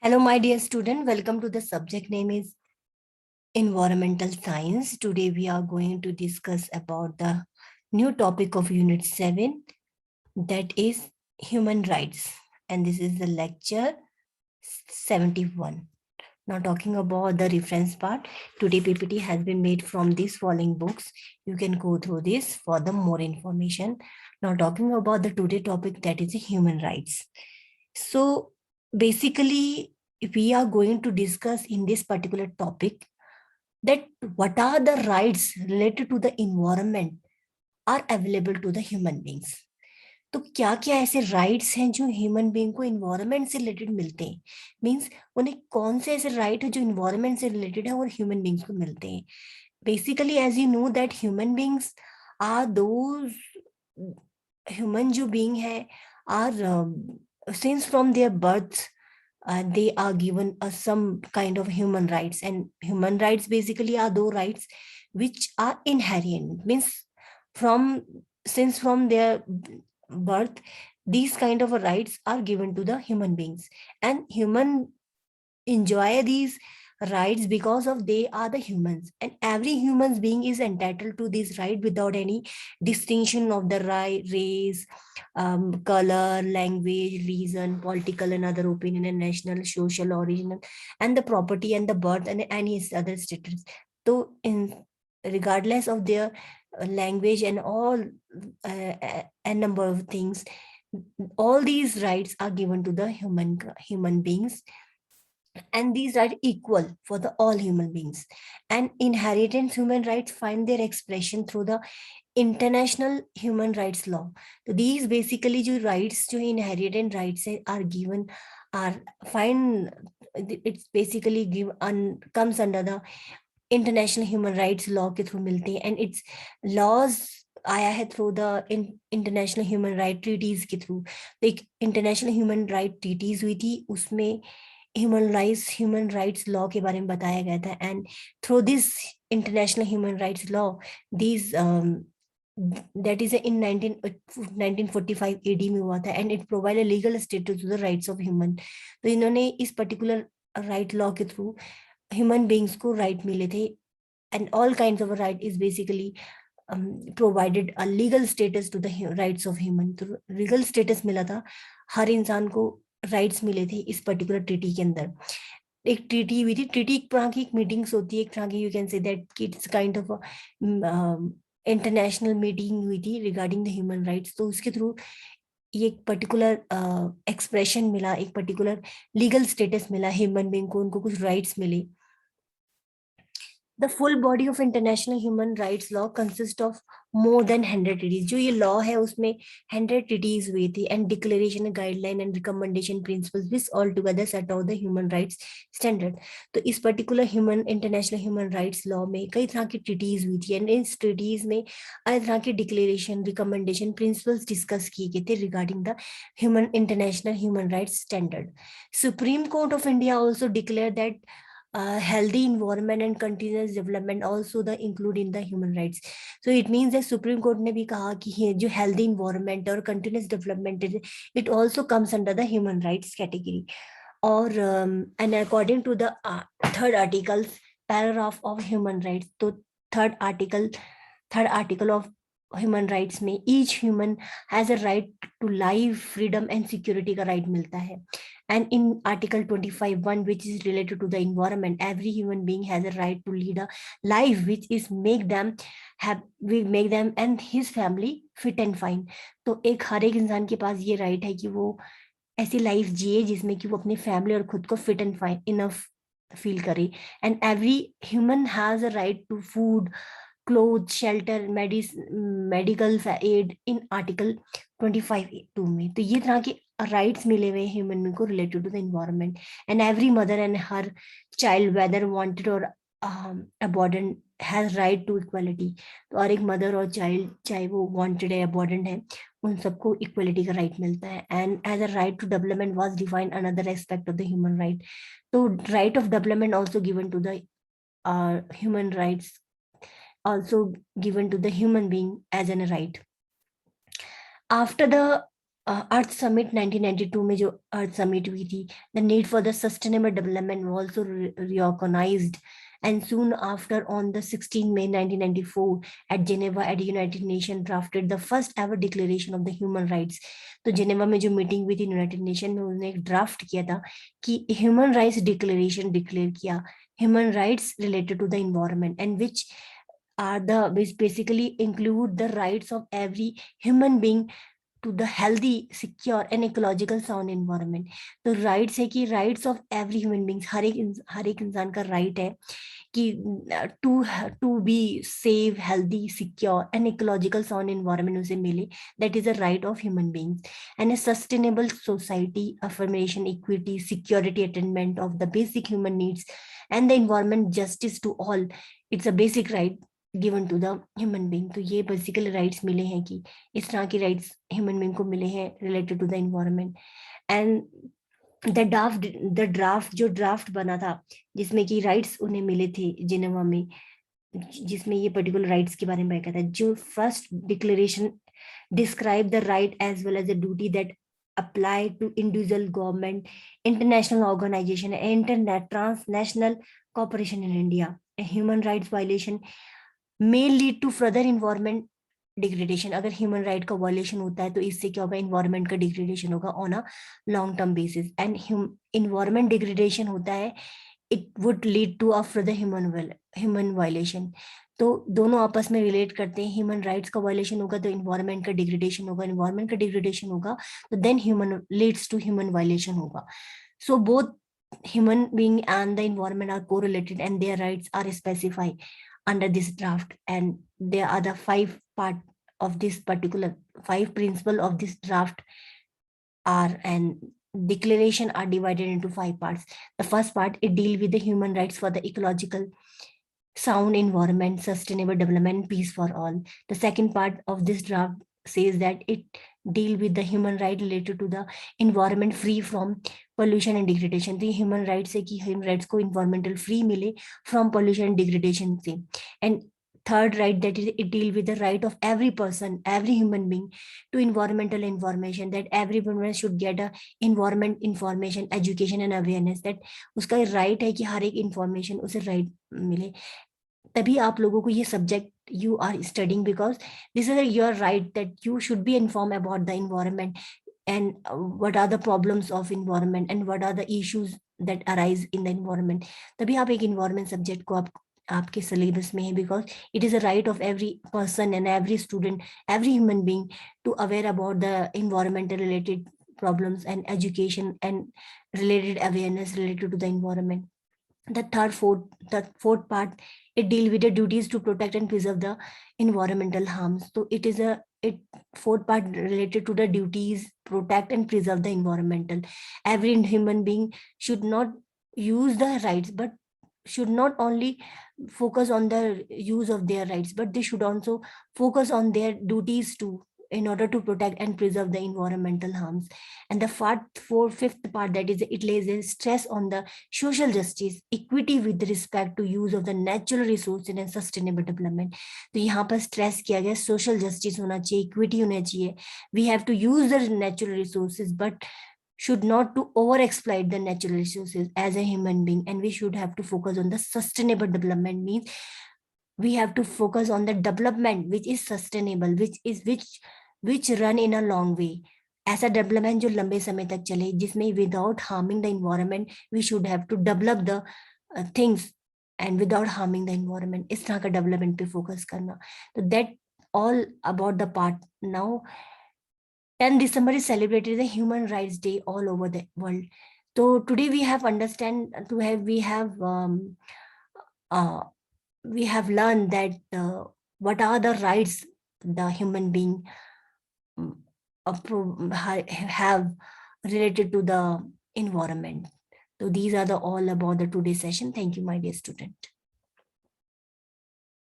Hello, my dear student. Welcome to the subject name is Environmental Science. Today we are going to discuss about the new topic of Unit 7, that is human rights. And this is the lecture 71. Now talking about the reference part, today PPT has been made from these following books. You can go through this for the more information. Now talking about the today topic, that is human rights. So basically, we are going to discuss in this particular topic that what are the rights related to the environment are available to the human beings. तो क्या क्या ऐसे rights हैं जो human being को environment से related मिलते हैं, मींस उन्हें कौन से ऐसे राइट है जो इन्वायरमेंट से रिलेटेड है और ह्यूमन बीइंग्स को मिलते हैं. Basically as you know that human beings are those human जो बीइंग है are since from their birth they are given some kind of human rights, and human rights basically are those rights which are inherent, means from since from their birth these kind of rights are given to the human beings, and human enjoy these rights because of they are the humans, and every human being is entitled to this right without any distinction of the right race, color, language, reason, political and other opinion, and national, social origin, and the property and the birth and any other status. So in regardless of their language and all a number of things, all these rights are given to the human beings, and these are equal for the all human beings. And inheritance human rights find their expression through the international human rights law. So these basically जो rights जो inherent rights are given are find it's basically give comes under the international human rights law के through मिलते हैं, and its laws आया है through the international human right treaties के through. तो एक इंटरनेशनल ह्यूमन राइट ट्रीटीज हुई थी, उसमें ह्यूमन राइट्स लॉ के बारे में बताया गया था, and through this international human rights law these that is in 1945 AD में हुआ था, and it provide a legal status to the rights of human. तो इन्होंने इस पर्टिकुलर राइट लॉ के थ्रू ह्यूमन बींग्स को राइट मिले थे, and all kinds of right is basically provided a legal status to the rights of human. तो legal status मिला था, हर इंसान को राइट्स मिले थे इस पर्टिकुलर ट्रीटी के अंदर. एक ट्रीटी हुई थी, ट्रीटी एक तरह की एक मीटिंग्स होती है, एक तरह की you can say that it's kind of international meeting हुई थी रिगार्डिंग द ह्यूमन राइट्स. तो उसके थ्रू ये एक पर्टिकुलर एक्सप्रेशन मिला, एक पर्टिकुलर लीगल स्टेटस मिला ह्यूमन बीइंग को, उनको कुछ राइट्स मिले. The full body of international human rights law consists of more than 100 treaties. जो ये law है उसमें 100 treaties हुई थी, and declaration, guideline and recommendation principles which all together set out the human rights standard. तो इस particular international human rights law में कई तरह की treaties हुई थी, and इस treaties में अलग तरह की declaration, recommendation, principles discuss किए गए थे regarding the international human rights standard. Supreme Court of India also declared that healthy environment and continuous development also the include in the human rights. So it means that Supreme Court ने भी कहा कि ये जो healthy environment और continuous development है, it also comes under the human rights category. और and according to the third article paragraph of human rights, तो third article of human rights में each human has a right to life, freedom and security का right मिलता है. And in Article 25(1), which is related to the environment, every human being has a right to lead a life which is make them and his family fit and fine. तो एक हर एक इंसान के पास ये right है कि वो ऐसी लाइफ जिए जिसमें कि वो अपनी फैमिली और खुद को fit and fine enough feel करे. And every human has a right to food, clothes, shelter, medical aid in Article 25(2) में. तो ये तरह के राइट्स मिले हुए ह्यूमन बीइंग को related to the environment, and every mother and her child whether wanted or abandoned has right to equality. तो और एक मदर और चाइल्ड चाहे वो वांटेड है अबॉर्डेंट है, उन सबको इक्वलिटी का राइट मिलता है. And as a right to development was defined another aspect of the human right. तो right of development also given to the human rights, also given to the human being as a right. After the earth summit 1992 में जो earth summit हुई थी, the need for the sustainable development was also recognised, and soon after, on the 16 May 1994 at Geneva at United Nations drafted the first ever declaration of the human rights. तो Geneva में जो meeting हुई थी United nation में, उन्होंने एक draft किया था कि ह्यूमन राइट्स डिक्लेरेशन डिक्लेयर किया, human rights related to the environment, and which are the which basically include the rights of every human being to the healthy, secure and ecological sound environment. तो rights है कि rights of every human beings, हर एक इंसान का right है कि to to be save, healthy, secure and ecological sound environment उसे मिले. That is a right of human beings. And a sustainable society, affirmation, equity, security, attainment of the basic human needs and the environment, justice to all, it's a basic right given to the human being. तो ये basically rights मिले हैं कि इस तरह की rights human being को मिले हैं related to the environment. And the draft जो ड्राफ्ट बना था, जिसमें कि राइट्स उन्हें मिले थे जिनेवा में, जिसमें ये पर्टिकुलर राइट्स के बारे में बताया था. जो first declaration describe the right as well as the duty that apply to individual government, international organization, internet, transnational cooperation in India. A human rights violation may lead to further environment degradation. अगर human right का violation होता है तो इससे क्या होगा, environment का degradation होगा on a long term basis. And environment degradation होता है, it would lead to a further human violation. तो दोनों आपस में रिलेट करते हैं. ह्यूमन राइट्स का वायलेशन होगा तो इन्वायरमेंट का डिग्रेडेशन होगा, इन्वायरमेंट का डिग्रेडेशन होगा तो then human leads to human violation होगा. So both human being and the environment are correlated and their rights are specified under this draft. And there are the five principle of this draft are, and declaration are divided into 5 parts. The first part, it deal with the human rights for the ecological sound environment, sustainable development, peace for all. The second part of this draft says that it deal with the human right related to the environment free from pollution and degradation. तो human rights है कि human rights को environmental free मिले from pollution and degradation से. And third right, that is it deal with the right of every person, every human being to environmental information, that everyone should get a environment information, education and awareness, that उसका right है कि हर एक information उसे right मिले. तभी आप लोगों को ये subject you are studying, because this is your right that you should be informed about the environment and what are the problems of environment and what are the issues that arise in the environment. तभी आप एक environment subject को आपके syllabus में है, because it is a right of every person and every student, every human being to aware about the environmental related problems and education and related awareness related to the environment. The fourth part, it deal with the duties to protect and preserve the environmental harms. So it fourth part related to the duties protect and preserve the environmental. Every human being should not use the rights, but should not only focus on the use of their rights, but they should also focus on their duties too, in order to protect and preserve the environmental harms. And the fifth part, that is it lays a stress on the social justice, equity with respect to use of the natural resources and sustainable development. तो यहाँ पर stress किया गया social justice होना चाहिए, equity होना चाहिए. We have to use the natural resources, but should not to over exploit the natural resources as a human being. And we should have to focus on the sustainable development, means we have to focus on the development which is sustainable, which run in a long way. ऐसा development जो लंबे समय तक चले, जिसमें without harming the environment we should have to develop the things and without harming the environment. इस तरह का डेवलपमेंट पे फोकस करना. तो that all about the part. Now 10 December is celebrated as a Human Rights Day all over the world. So today we have we have learned that what are the rights the human being have related to the environment. So these are the all about the today's session. Thank you, my dear student.